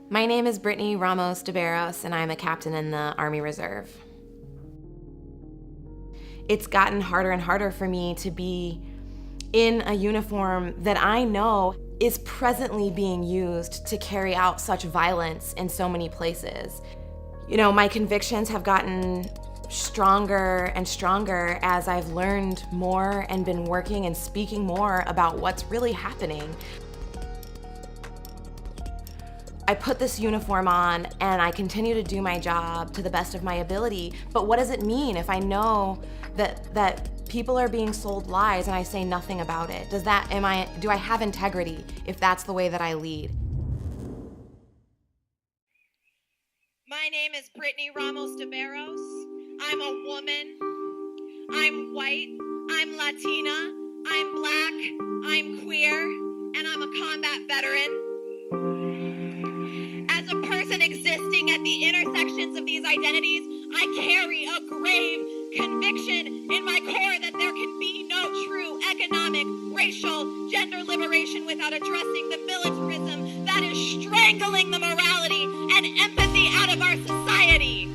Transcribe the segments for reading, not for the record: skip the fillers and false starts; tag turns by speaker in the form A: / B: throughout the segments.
A: My name is Brittany DeBarros, and I'm a captain in the Army Reserve. It's gotten harder and harder for me to be in a uniform that I know is presently being used to carry out such violence in so many places. You know, my convictions have gotten stronger and stronger as I've learned more and been working and speaking more about what's really happening. I put this uniform on and I continue to do my job to the best of my ability, but what does it mean if I know that people are being sold lies and I say nothing about it? Do I have integrity if that's the way that I lead?
B: My name is Brittany DeBarros. I'm a woman. I'm white. I'm Latina. I'm black. I'm queer. And I'm a combat veteran. As a person existing at the intersections of these identities, I carry a grave conviction in my core that there can be no true economic, racial, gender liberation without addressing the militarism that is strangling the morality and empathy out of our society.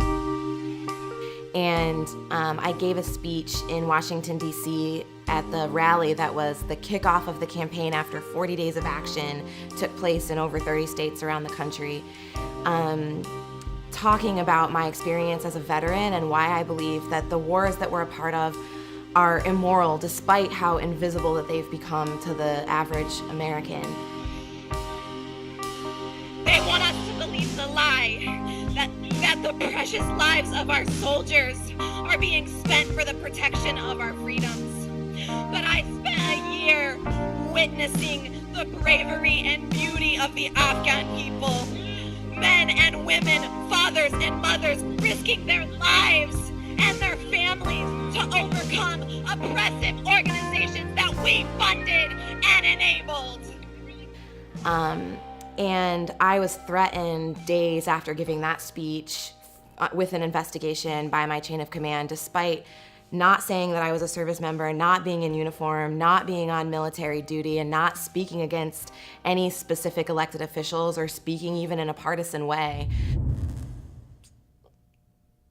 A: And I gave a speech in Washington, D.C. at the rally that was the kickoff of the campaign after 40 days of action took place in over 30 states around the country, talking about my experience as a veteran and why I believe that the wars that we're a part of are immoral despite how invisible that they've become to the average American.
B: They want us to believe the lie that the precious lives of our soldiers are being spent for the protection of our freedoms. But I spent a year witnessing the bravery and beauty of the Afghan people. Men and women, fathers and mothers risking their lives and their families to overcome oppressive organizations that we funded and enabled.
A: And I was threatened days after giving that speech with an investigation by my chain of command, despite not saying that I was a service member, not being in uniform, not being on military duty, and not speaking against any specific elected officials or speaking even in a partisan way.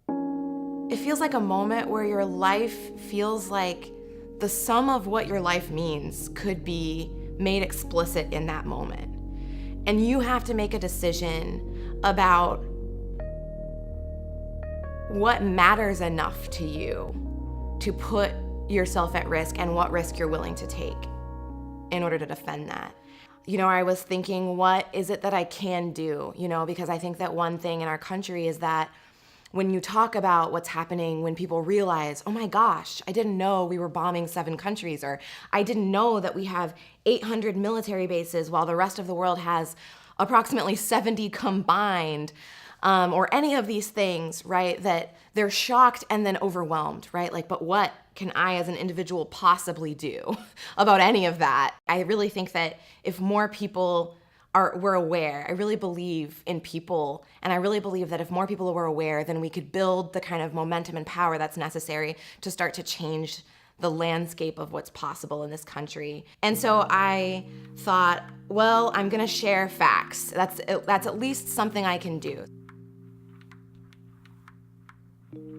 A: It feels like a moment where your life feels like the sum of what your life means could be made explicit in that moment. And you have to make a decision about what matters enough to you to put yourself at risk and what risk you're willing to take in order to defend that. You know, I was thinking, what is it that I can do? You know, because I think that one thing in our country is that when you talk about what's happening, when people realize, oh my gosh, I didn't know we were bombing 7 countries, or I didn't know that we have 800 military bases while the rest of the world has approximately 70 combined, or any of these things, right? That they're shocked and then overwhelmed, right? Like, but what can I as an individual possibly do about any of that? I really think that if more people were aware, I really believe in people, and I really believe that if more people were aware, then we could build the kind of momentum and power that's necessary to start to change the landscape of what's possible in this country. And so I thought, well, I'm gonna share facts. That's at least something I can do.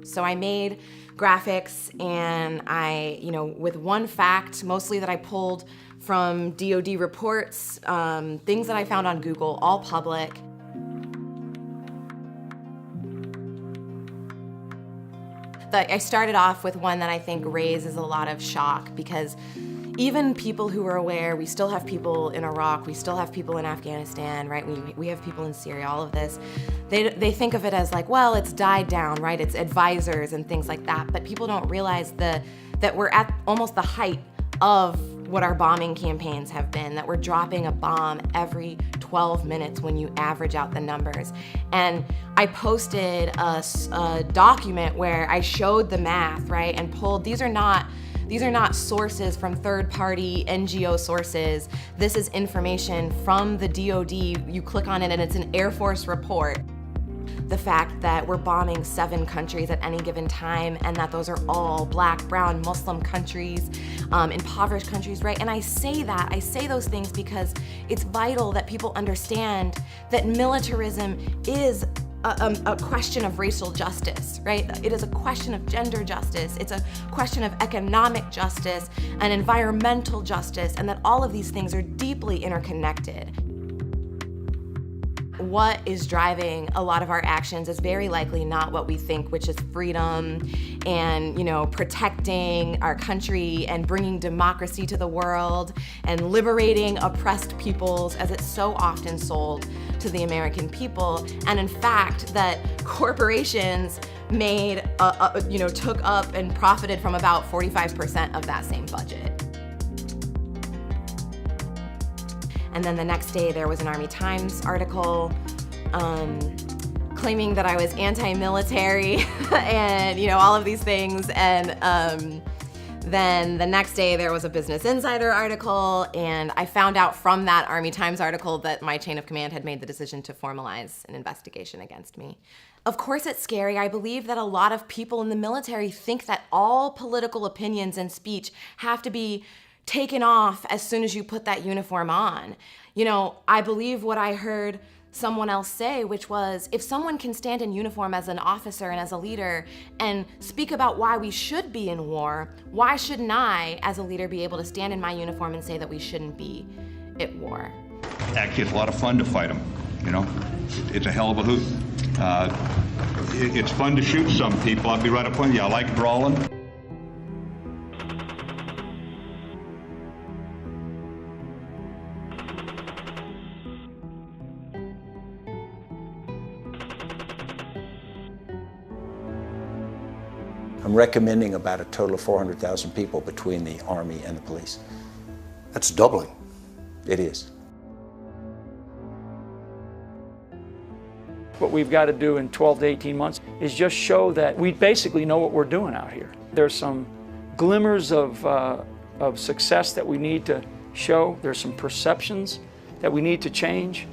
A: So I made graphics, and with one fact, mostly that I pulled from DoD reports, things that I found on Google, all public. I started off with one that I think raises a lot of shock, because even people who are aware, we still have people in Iraq, we still have people in Afghanistan, right? We have people in Syria, all of this. They think of it as like, well, it's died down, right? It's advisors and things like that, but people don't realize that we're at almost the height of what our bombing campaigns have been, that we're dropping a bomb every 12 minutes when you average out the numbers. And I posted a document where I showed the math, right, and pulled, these are not sources from third-party NGO sources. This is information from the DoD. You click on it and it's an Air Force report. The fact that we're bombing 7 countries at any given time, and that those are all Black, brown, Muslim countries, impoverished countries, right? And I say those things because it's vital that people understand that militarism is a question of racial justice, right? It is a question of gender justice. It's a question of economic justice and environmental justice, and that all of these things are deeply interconnected. What is driving a lot of our actions is very likely not what we think, which is freedom and, protecting our country and bringing democracy to the world and liberating oppressed peoples, as it's so often sold to the American people. And in fact, that corporations took up and profited from about 45% of that same budget. And then the next day there was an Army Times article claiming that I was anti-military and all of these things. And then the next day there was a Business Insider article, and I found out from that Army Times article that my chain of command had made the decision to formalize an investigation against me. Of course it's scary. I believe that a lot of people in the military think that all political opinions and speech have to be taken off as soon as you put that uniform on. I believe what I heard someone else say, which was, if someone can stand in uniform as an officer and as a leader and speak about why we should be in war, why shouldn't I, as a leader, be able to stand in my uniform and say that we shouldn't be at war?
C: Actually, it's a lot of fun to fight them, It's a hell of a hoot. It's fun to shoot some people. I'll be right up with you. I like brawling.
D: I'm recommending about a total of 400,000 people between the Army and the police.
E: That's doubling.
D: It is.
F: What we've got to do in 12 to 18 months is just show that we basically know what we're doing out here. There's some glimmers of success that we need to show. There's some perceptions that we need to change.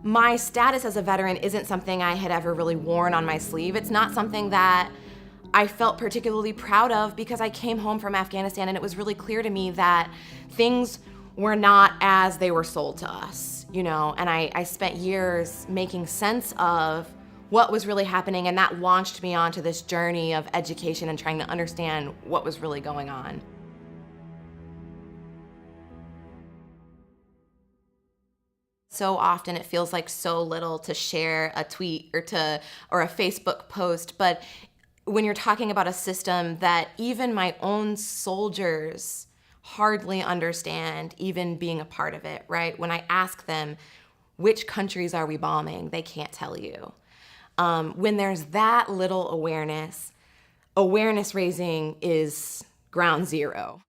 A: My status as a veteran isn't something I had ever really worn on my sleeve. It's not something that I felt particularly proud of, because I came home from Afghanistan and it was really clear to me that things were not as they were sold to us, and I spent years making sense of what was really happening, and that launched me onto this journey of education and trying to understand what was really going on. So often it feels like so little to share a tweet or a Facebook post, but when you're talking about a system that even my own soldiers hardly understand even being a part of it, right? When I ask them, which countries are we bombing? They can't tell you. When there's that little awareness raising is ground zero.